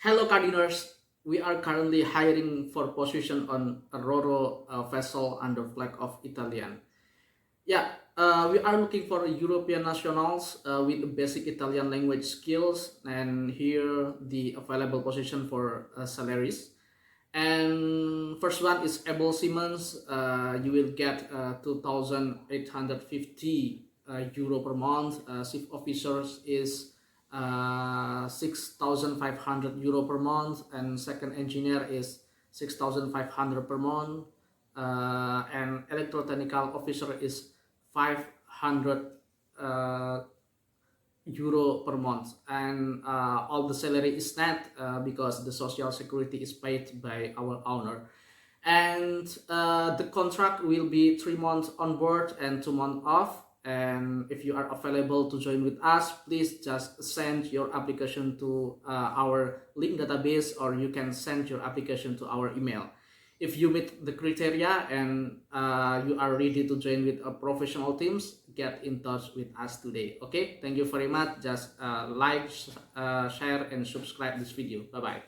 Hello, Cardinals. We are currently hiring for position on a Roro vessel under flag of Italian. We are looking for European nationals with basic Italian language skills, and here the available position for salaries. And first one is Able Siemens. You will get 2,850 euro per month. Chief officers is 6,500 euro per month, and second engineer is 6,500 per month, and electrotechnical officer is 500 euro per month, and all the salary is net because the social security is paid by our owner. And the contract will be 3 months on board and 2 months off. And if you are available to join with us, please just send your application to our link database, or you can send your application to our email. If you meet the criteria and you are ready to join with a professional teams, get in touch with us today. Okay, thank you very much. Just like, share, and subscribe this video. Bye bye.